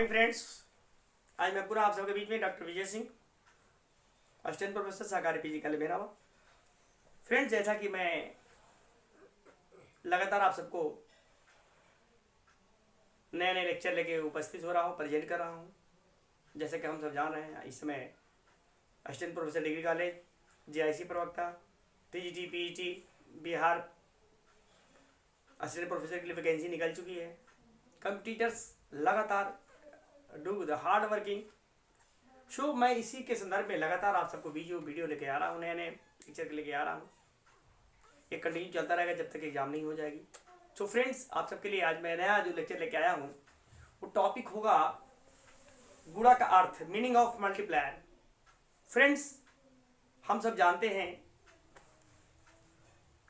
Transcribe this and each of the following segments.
Morning friends. आज मैं पूरा आप सबके बीच में doctor Vijay Singh, assistant professor सहकारी पीजी कॉलेज मेरावा। फ्रेंड्स, जैसा कि मैं लगातार आप सबको नए नए लेक्चर लेके उपस्थित हो रहा हूँ, प्रेजेंट कर रहा हूँ। जैसे कि हम सब जान रहे हैं, इस समय assistant professor degree college, GIC प्रवक्ता, TGT, PET, Bihar assistant professor के लिए वैकेंसी निकल चुकी है। कंपटीटर्स लगातार do the hard working. So मैं इसी के संदर्भ में लगातार आप सबको वीडियो लेके आ रहा हूँ, नए नए लेक्चर लेके आ रहा हूँ। ये कंटिन्यू चलता रहेगा जब तक एग्जाम नहीं हो जाएगी। सो फ्रेंड्स, आप सबके लिए आज मैं नया जो लेक्चर लेके आया हूँ वो टॉपिक होगा गुणा का अर्थ, मीनिंग ऑफ मल्टीप्लायर। फ्रेंड्स, हम सब जानते हैं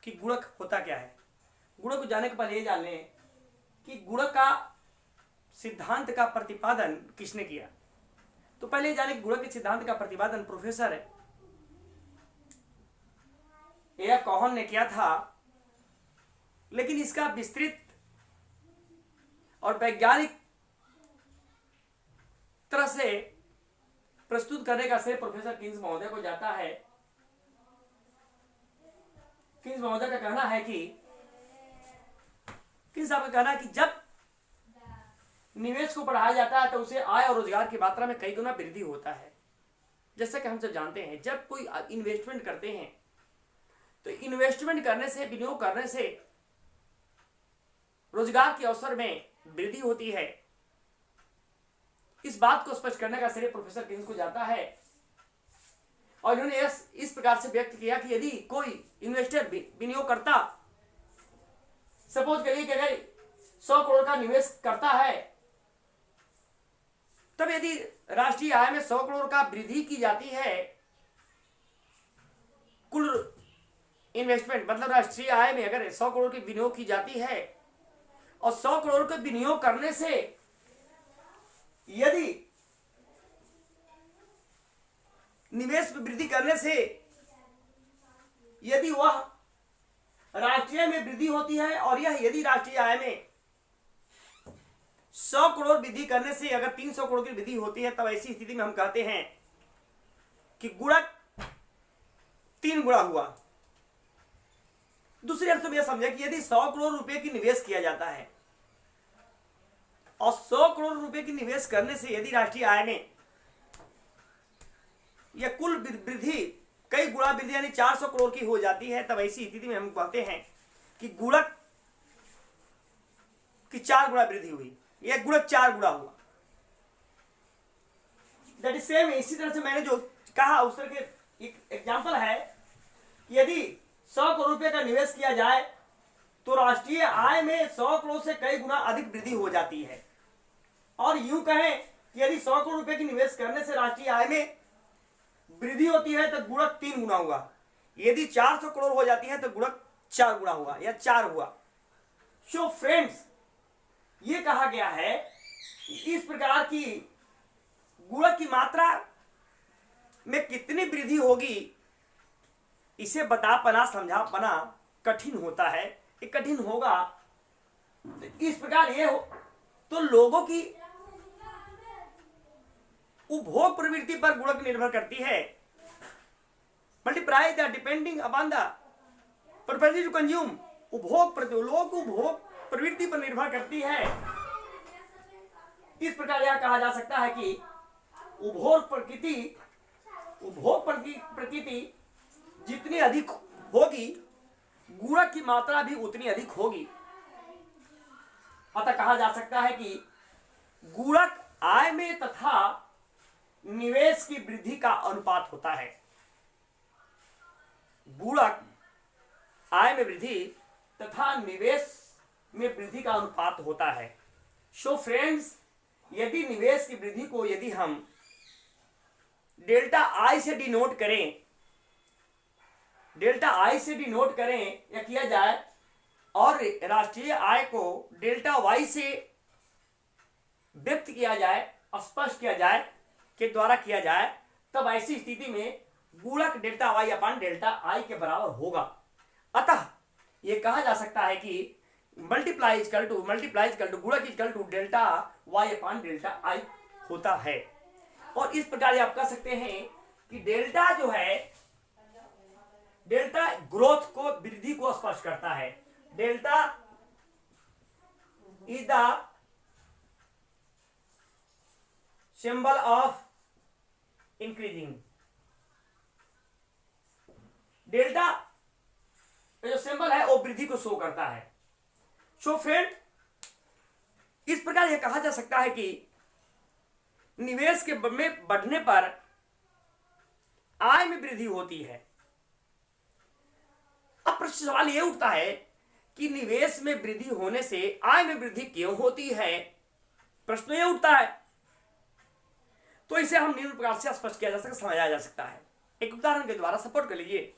कि गुणक होता क्या है। गुणक को जानने के पहले ये जान लें कि गुणक का सिद्धांत का प्रतिपादन किसने किया। तो पहले ये जाने कि गुणक के सिद्धांत का प्रतिपादन प्रोफेसर ए कॉहन ने किया था, लेकिन इसका विस्तृत और वैज्ञानिक तरह से प्रस्तुत करने का श्रेय प्रोफेसर किन्स महोदय को जाता है। किन्स महोदय का कहना है कि किन्स साहब का कहना है कि जब निवेश को बढ़ाया जाता है तो उसे आय और रोजगार की मात्रा में कई गुना वृद्धि होता है। जैसा कि हम सब जानते हैं, जब कोई इन्वेस्टमेंट करते हैं तो इन्वेस्टमेंट करने से, विनियोग करने से रोजगार के अवसर में वृद्धि होती है। इस बात को स्पष्ट करने का श्रेय प्रोफेसर किन्स को जाता है और इन्होंने इस प्रकार से व्यक्त किया कि यदि कोई इन्वेस्टर विनियोगकर्ता सपोज करिए कि अगर 100 करोड़ का निवेश करता है, तब यदि राष्ट्रीय आय में 100 करोड़ का वृद्धि की जाती है, कुल इन्वेस्टमेंट मतलब राष्ट्रीय आय में अगर 100 करोड़ की विनियोग की जाती है और 100 करोड़ का विनियोग करने से यदि निवेश में वृद्धि करने से यदि वह राष्ट्रीय में वृद्धि होती है और यह यदि राष्ट्रीय आय में 100 करोड़ वृद्धि करने से अगर 300 करोड़ की वृद्धि होती है, तब ऐसी स्थिति में हम कहते हैं कि गुणक 3 गुणा हुआ। दूसरे अर्थ में यह समझे कि यदि 100 करोड़ रुपए की निवेश किया जाता है और 100 करोड़ रुपए की निवेश करने से यदि राष्ट्रीय आय में यह कुल वृद्धि कई गुणा वृद्धि यानी 400 करोड़ की हो जाती है, तब ऐसी स्थिति में हम कहते हैं कि गुणक की 4 गुणा वृद्धि हुई, यह गुणक 4 गुणा हुआ। That is same. इसी तरह से मैंने जो कहा उस तरह के एक एग्जांपल है कि यदि 100 करोड़ रुपए का निवेश किया जाए तो राष्ट्रीय आय में 100 करोड़ से कई गुना अधिक वृद्धि हो जाती है। और यूं कहें कि यदि 100 करोड़ रुपए की निवेश करने से राष्ट्रीय आय में वृद्धि होती है तो गुणक 3 गुना हुआ। यदि 400 करोड़ हो जाती है तो गुणक 4 गुना हुआ या 4 हुआ। सो फ्रेंड्स, ये कहा गया है कि इस प्रकार की गुणक की मात्रा में कितनी वृद्धि होगी, इसे बता पाना, समझा पाना कठिन होता है। ये कठिन होगा तो इस प्रकार ये हो तो लोगों की उपभोग प्रवृत्ति पर गुणक निर्भर करती है। Multiply the depending upon the propensity to consume. उपभोग लोगों को उपभोग प्रवृत्ति पर निर्भर करती है। इस प्रकार यह कहा जा सकता है कि उपभोग प्रकृति जितनी अधिक होगी, गुणक की मात्रा भी उतनी अधिक होगी। अतः कहा जा सकता है कि गुणक आय में तथा निवेश की वृद्धि का अनुपात होता है। गुणक आय में वृद्धि तथा निवेश में वृद्धि का अनुपात होता है। सो फ्रेंड्स, यदि निवेश की वृद्धि को यदि हम डेल्टा आई से डिनोट करें, डेल्टा आई से डिनोट करें या किया जाए और राष्ट्रीय आय को डेल्टा वाई से व्यक्त किया जाए, स्पष्ट किया जाए, के द्वारा किया जाए, तब ऐसी स्थिति में गुणक delta Y upon delta I के बराबर होगा। अतः यह कहा जा सकता है कि मल्टीप्लाई इक्वल टू गुणक equal to delta y upon delta i होता है। और इस प्रकार आप कह सकते हैं कि डेल्टा जो है, डेल्टा ग्रोथ को, वृद्धि को स्पर्श करता है। Delta is the symbol of increasing. Delta जो सिंबल है वो वृद्धि को शो करता है। सो फ्रेंड, इस प्रकार यह कहा जा सकता है कि निवेश के में बढ़ने पर आय में वृद्धि होती है। अब प्रश्न सवाल यह उठता है कि निवेश में वृद्धि होने से आय में वृद्धि क्यों होती है? प्रश्न यह उठता है। तो इसे हम निम्न प्रकार से स्पष्ट किया जा सकता, समझाया जा सकता है। एक उदाहरण के द्वारा सपोर्ट कर लीजिए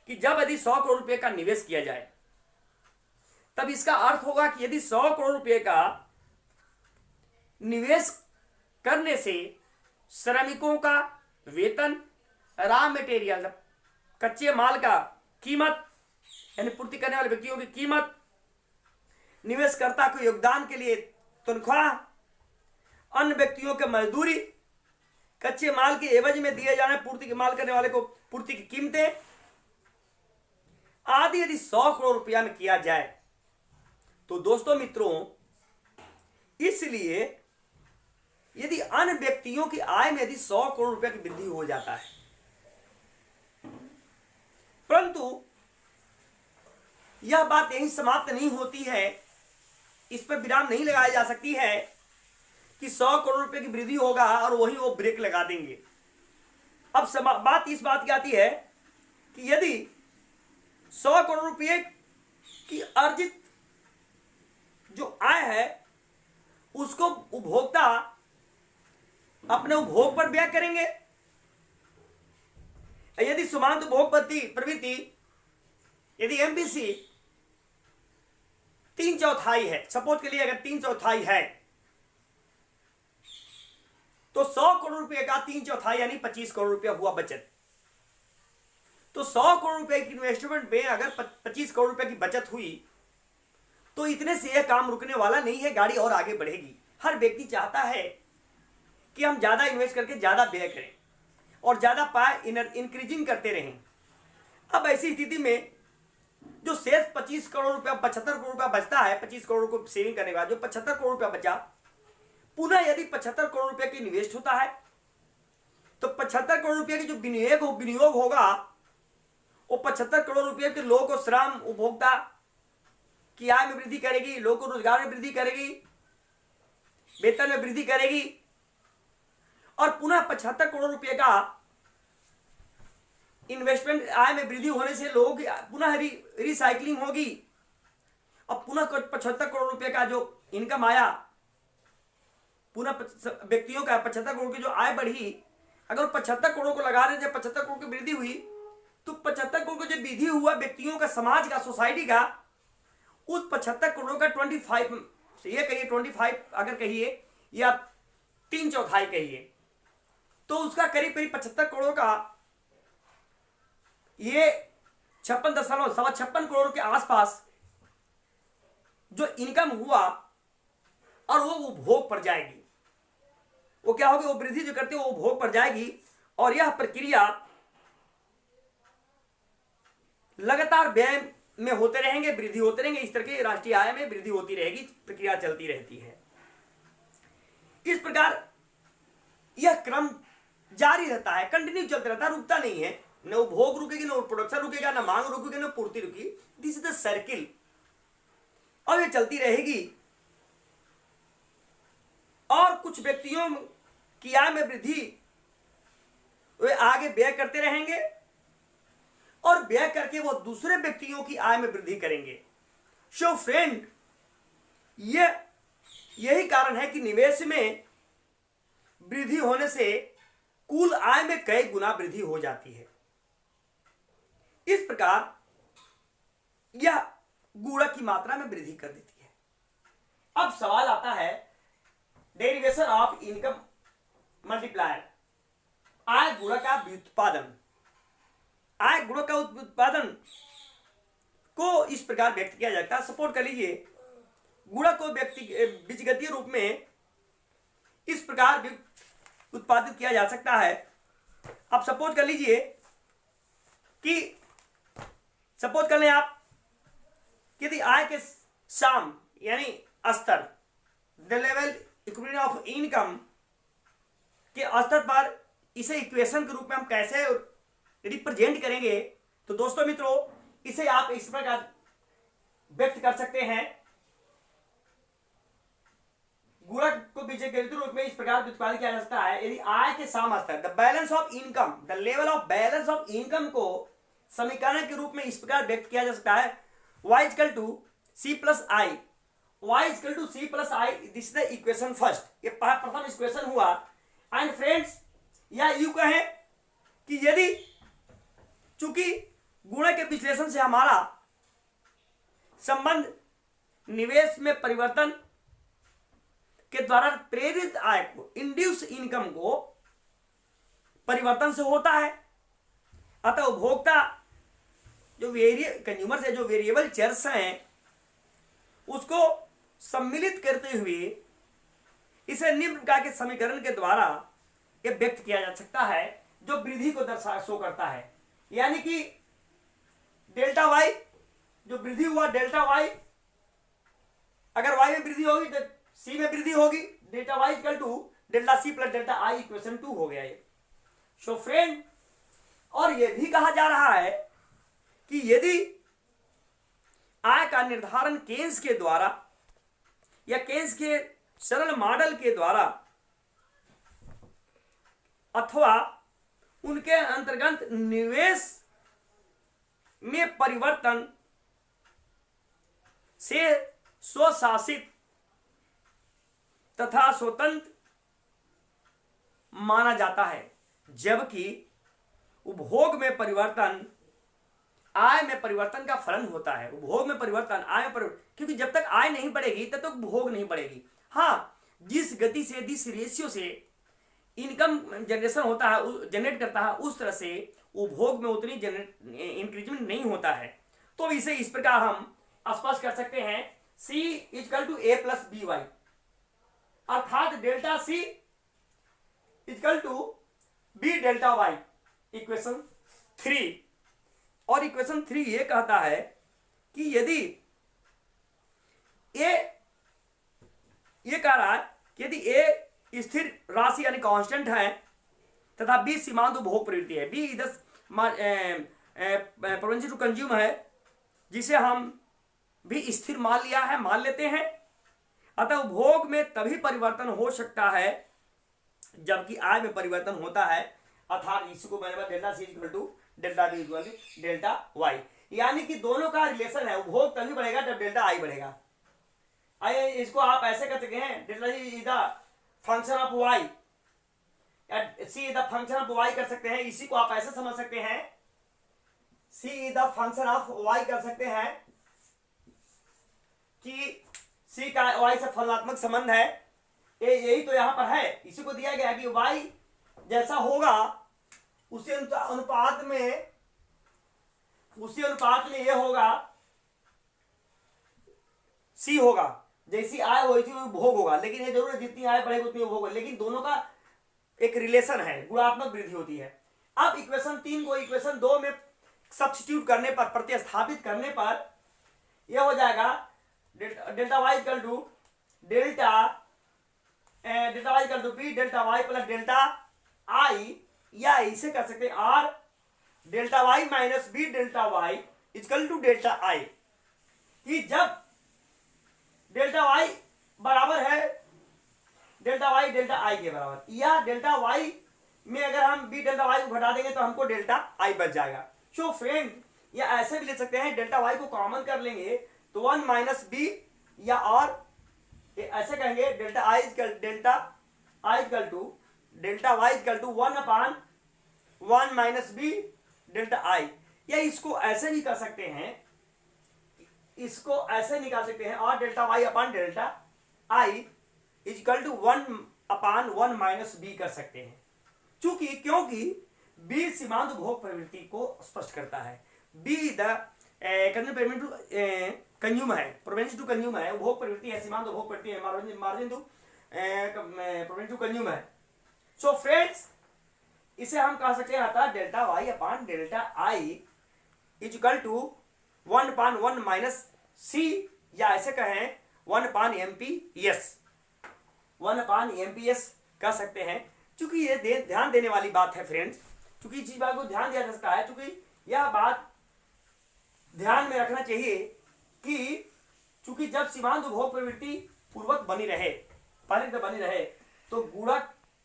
कि जब यदि 100 करोड़ रुपए का निवेश किया जाए, तब इसका अर्थ होगा कि यदि 100 करोड़ रुपए का निवेश करने से श्रमिकों का वेतन, रॉ मटेरियल, कच्चे माल का कीमत, यानी पूर्ति करने वाले व्यक्तियों की कीमत, निवेशकर्ता को योगदान के लिए तनख्वाह, अन्य व्यक्तियों के मजदूरी, कच्चे माल के एवज में दिए जाने पूर्ति के माल करने वाले को पूर्ति की कीमतें आदि यदि 100 करोड़ रुपया में किया जाए, तो दोस्तों मित्रों, इसलिए यदि अन्य व्यक्तियों की आय में यदि 100 करोड़ रुपया की वृद्धि हो जाता है, परंतु यह बात यहीं समाप्त नहीं होती है, इस पर विराम नहीं लगाया जा सकती है कि 100 करोड़ रुपए की वृद्धि होगा और वही वो ब्रेक लगा देंगे। अब बात इस बात की आती है कि यदि 100 करोड़ रुपए की अर्जित जो आय है उसको उपभोक्ता अपने उपभोग पर व्यय करेंगे। यदि सीमांत उपभोग प्रवृत्ति, यदि एमबीसी 3/4 है, सपोज के लिए अगर 3/4 है, तो 100 करोड़ रुपए का 3/4 यानी 25 करोड़ रुपया हुआ बचत। तो 100 करोड़ रुपए की इन्वेस्टमेंट में अगर 25 करोड़ रुपए की बचत हुई, तो इतने से यह काम रुकने वाला नहीं है, गाड़ी और आगे बढ़ेगी। हर व्यक्ति चाहता है कि हम ज्यादा इन्वेस्ट करके ज्यादा व्यय करें और ज्यादा पाए इंक्रीजिंग करते रहें। अब ऐसी स्थिति में जो शेष 25 करोड़ रुपया, 75 करोड़ रुपया बचता है, 25 करोड़ को सेविंग करने के बाद जो 75 करोड़ रुपया बचा, पुनः यदि 75 करोड़ रुपए की इन्वेस्ट होता है, तो 75 करोड़ रुपए की जो विनियोग होगा, वो 75 करोड़ रुपए के लोगों को श्रम, उपभोक्ता की आय में वृद्धि करेगी, लोगों को रोजगार में वृद्धि करेगी, वेतन में वृद्धि करेगी, और पुनः 75 करोड़ रुपए का इन्वेस्टमेंट आय में वृद्धि होने से लोगों की पुनः रिसाइकलिंग होगी, और पुनः 75 करोड़ रुपए का जो इनकम आया, पुनः व्यक्तियों का 75 करोड़ की जो आय बढ़ी, अगर 75 करोड़ को लगा रहे थे, 75 करोड़ की वृद्धि हुई, तो 75 करोड़ का जो वृद्धि हुआ व्यक्तियों का, समाज का, सोसाइटी का, उस 75 करोड़ का 25, ये कहिए 25 अगर कहिए, या 3/4 कहिए, तो उसका करीब 75 करोड़ का ये 56.56 करोड़ के आसपास जो इनकम हुआ, और वो उपभोग पर जाएगी। वो क्या होगी, वो वृद्धि जो करते हो वो उपभोग पर जाएगी, और यह प्रक्रिया लगातार व्यय में होते रहेंगे, वृद्धि होते रहेंगे, इस तरह के राष्ट्रीय आय में वृद्धि होती रहेगी, प्रक्रिया चलती रहती है। इस प्रकार यह क्रम जारी रहता है, कंटिन्यू चलता रहता है, रुकता नहीं है। न उपभोग रुकेगी, न प्रोडक्शन रुकेगा, न मांग रुकेगी, न पूर्ति रुकी। दिस इज द सर्किल, और ये चलती रहेगी, और कुछ व्यक्तियों की आय में वृद्धि वे आगे व्यय करते रहेंगे, और व्यय करके वो दूसरे व्यक्तियों की आय में वृद्धि करेंगे। सो फ्रेंड, यही कारण है कि निवेश में वृद्धि होने से कुल आय में कई गुना वृद्धि हो जाती है। इस प्रकार यह गुणक की मात्रा में वृद्धि कर देती है। अब सवाल आता है, डेरिवेशन ऑफ इनकम मल्टीप्लायर, आय गुणक का व्युत्पादन। आय गुणक का उत्पादन को इस प्रकार व्यक्त किया जाता है। सपोर्ट कर लीजिए, गुणक को बीजगणितीय रूप में इस प्रकार उत्पादित किया जा सकता है। अब सपोज कर लीजिए कि सपोज कर लें आप कि यदि आय के साम यानी स्तर, the level equity of income के स्तर पर इसे इक्वेशन के रूप में हम कैसे रिप्रेजेंट करेंगे, तो दोस्तों मित्रों इसे आप इस प्रकार व्यक्त कर सकते हैं। गुणक को बीजगणितीय रूप में इस प्रकार उत्पादित किया जा सकता है। यदि आय के साम स्तर, the balance of income, the level of balance of income को समीकरण के रूप में इस प्रकार व्यक्त किया जा सकता है। y equal to C plus I, y equal to C plus I, this is the equation first, ये प्रथम इक्वेशन हुआ। एंड फ्रेंड्स या यू कहें कि यदि चूंकि गुणक के विश्लेषण से हमारा संबंध निवेश में परिवर्तन के द्वारा प्रेरित आय को, इंड्यूस इनकम को परिवर्तन से होता है, अतः उपभोक्ता जो कंज्यूमर से जो वेरिएबल चर्स हैं उसको सम्मिलित करते हुए इसे निम्न प्रकार के समीकरण के द्वारा यह व्यक्त किया जा सकता है, जो वृद्धि को शो करता है। यानी कि डेल्टा वाई, जो वृद्धि हुआ डेल्टा वाई, अगर वाई में वृद्धि होगी तो सी में वृद्धि होगी, delta Y equal to delta C plus delta I equation 2 हो गया ये। सो फ्रेंड, और यह भी कहा जा रहा है कि यदि आय का निर्धारण केन्स के द्वारा या केन्स के सरल मॉडल के द्वारा अथवा उनके अंतर्गत निवेश में परिवर्तन से स्वशासित तथा स्वतंत्र माना जाता है, जबकि उपभोग में परिवर्तन आय में परिवर्तन का फलन होता है। उपभोग में परिवर्तन आय में परिवर्तन, क्योंकि जब तक आय नहीं बढ़ेगी तब तक उपभोग नहीं बढ़ेगी। हाँ, जिस गति से, जिस रेशियो से इनकम जनरेशन होता है, जनरेट करता है, उस तरह से उपभोग में उतनी इंक्रीजमेंट नहीं होता है। तो इसे इस प्रकार हम स्पष्ट कर सकते हैं, C equal to a plus b Y, अर्थात delta C equal to B delta Y, equation 3। और इक्वेशन 3 ये कहता है कि यदि ये कह रहा है कि यदि ए स्थिर राशि यानी कांस्टेंट है तथा बी सीमांत उपभोग प्रवृत्ति है, बी इधर प्रोपेंसिटी टू कंज्यूम है, जिसे हम भी स्थिर मान लेते हैं, अतः उपभोग में तभी परिवर्तन हो सकता है जबकि आय में परिवर्तन होता है, अर्थात इसको मैंने delta C equal to delta B equal to delta Y, यानी कि दोनों का रिलेशन है। उपभोग तभी बढ़ेगा जब डेल्टा आई बढ़ेगा। आइए इसको आप ऐसे कर सकते हैं, delta C is the function of Y, C is the function of Y कर सकते हैं। इसी को आप ऐसे समझ सकते हैं, C is the function of Y कर सकते हैं कि सी का वाई से फलनात्मक संबंध है। यही तो यहां पर है, इसी को दिया गया कि वाई जैसा होगा उसी अनुपात में ये होगा, सी होगा, जैसी आय हुई थी वो भोग होगा। लेकिन ये जरूर है जितनी आय बढ़ेगी उतनी भोग होगा, लेकिन दोनों का एक रिलेशन है, गुणात्मक वृद्धि होती है। अब इक्वेशन 3 को इक्वेशन 2 में सब्स्टिट्यूट करने पर, प्रतिस्थापित करने पर यह हो जाएगा delta Y equal to delta Y equal to B delta Y plus delta I, या इसे कर सकते हैं or delta Y minus B delta Y equal to delta I, कि जब डेल्टा वाई बराबर है डेल्टा वाई डेल्टा आई के बराबर, या डेल्टा वाई में अगर हम बी डेल्टा वाई को घटा देंगे तो हमको डेल्टा आई बच जाएगा। सो फ्रेंड, या ऐसे भी ले सकते हैं, डेल्टा वाई को कॉमन कर लेंगे तो 1 माइनस बी, या और ऐसे कहेंगे delta I equal to delta Y equal to 1/1 minus B delta I, या इसको ऐसे भी कर सकते हैं, इसको ऐसे निकाल सकते हैं, और delta Y upon delta I equal to 1/1 minus B कर सकते हैं। क्योंकि बी सीमांत उपभोग प्रवृत्ति को स्पष्ट करता है, b the consume payment to consume है, प्रोवेंस टू कंज्यूम है, उपभोग प्रवृत्ति है, सीमांत उपभोग प्रवृत्ति है, margin to propensity to consume है। सो फ्रेंड्स, इसे हम कह सकते हैं अतः delta Y upon delta I is equal to 1/1 minus C, या ऐसे कहें 1/MPS, 1/MPS कह सकते हैं। चूंकि ये ध्यान देने वाली बात है फ्रेंड्स, चूंकि इस बात को ध्यान दिया जा सकता है, चूंकि यह बात ध्यान में रखना चाहिए कि चूंकि जब सीमांत उपभोग प्रवृत्ति पूर्वक बनी रहे, परित बनी रहे, तो गुणक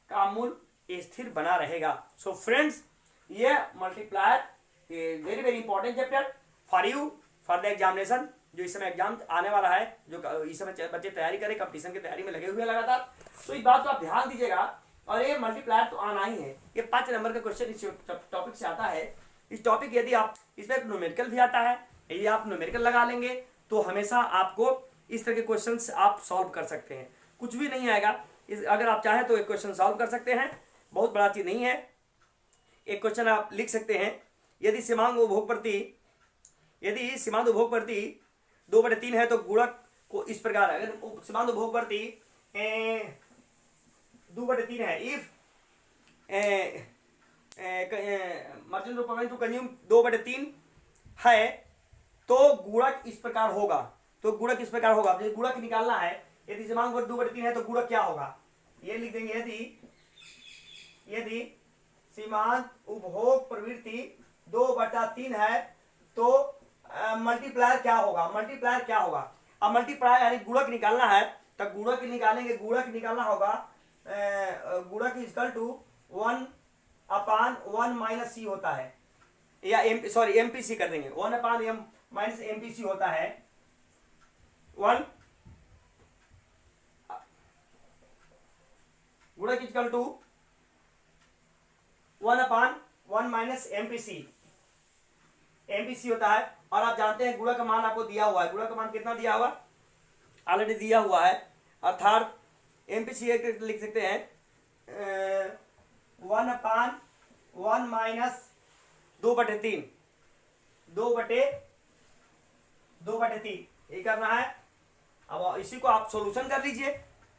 का मूल्य स्थिर बना रहेगा। सो फ्रेंड्स, ये multiplier very very important chapter for you for the examination, जो इस समय एग्जाम आने वाला है, जो इस समय बच्चे तैयारी करें, कंपटीशन की तैयारी में लगे हुए लगातार। तो इस बात को आप ध्यान दीजिएगा। और ये मल्टीप्लायर तो आना ही है, ये 5 नंबर का क्वेश्चन इस टॉपिक से आता है। इस टॉपिक यदि आप इसमें न्यूमेरिकल भी आता है, यदि आप न्यूमेरिकल लगा लेंगे तो हमेशा आपको इस तरह के क्वेश्चंस आप सॉल्व कर सकते हैं। कुछ भी नहीं आएगा, अगर आप चाहें तो एक क्वेश्चन सॉल्व कर सकते हैं, बहुत बड़ा चीज नहीं है। एक क्वेश्चन आप लिख सकते हैं, यदि सीमांत उपभोग प्रवृत्ति 2/3 है तो गुणक को इस प्रकार, अगर सीमांत उपभोग प्रवृत्ति 2/3 है, इफ मार्जिन टू कंज्यूम 2/3 है, तो गुणक इस प्रकार होगा। तो गुणक इस प्रकार होगा, जब गुणक निकालना है, यदि सीमांत 2/3 है तो गुणक क्या होगा, ये लिख देंगे। यदि सीमांत उपभोग प्रवृत्ति 2/3 है तो मल्टीप्लायर क्या होगा, अब मल्टीप्लायर यानी गुणक निकालना है, तो गुणक निकालेंगे, गुणक निकालना होगा, गुणक इक्वल टू 1/1 माइनस सी होता है, या एमपीसी कर देंगे, 1/m माइनस एमपीसी होता है। 1 गुणक इक्वल टू 1/1 माइनस एमपीसी होता है। और आप जानते हैं गुणक का मान आपको दिया हुआ है, गुणक का मान कितना दिया हुआ, ऑलरेडी दिया हुआ है, अर्थात एमपीसी लिख सकते हैं 1/1 माइनस 2/3 ये करना है। अब इसी को आप सॉल्यूशन कर लीजिए,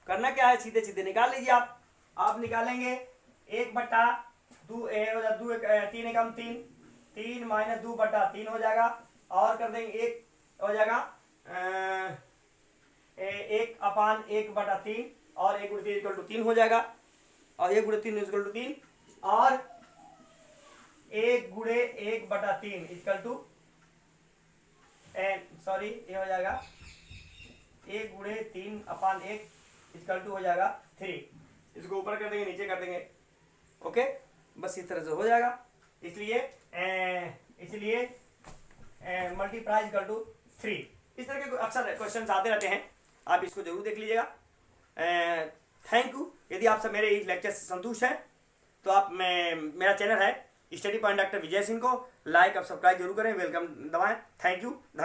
करना क्या है, सीधे सीधे निकाल लीजिए। आप निकालेंगे 1/2 3 एकम 3 माइनस 2/3 हो जाएगा, और कर देंगे 1 हो जाएगा 1/1/3, और 1 × 3 = 3 हो जाएगा, और 1 × 3 = 3, और 1 × 1/3 सॉरी ये हो जाएगा 1 × 3/1 हो जाएगा 3। इसको ऊपर कर देंगे, नीचे कर देंगे, ओके, बस इस तरह से हो जाएगा। इसलिए मल्टीप्लाई इक्वल टू 3। इस तरह के अक्सर क्वेश्चन आते रहते हैं, आप इसको जरूर देख लीजिएगा। Thank you. यदि आप सब मेरे इस लेक्चर से संतुष्ट हैं तो आप मेरा चैनल है study point doctor Vijay Singh को लाइक और सब्सक्राइब जरूर करें, वेलकम दबाएं। थैंक यू, धन्यवाद।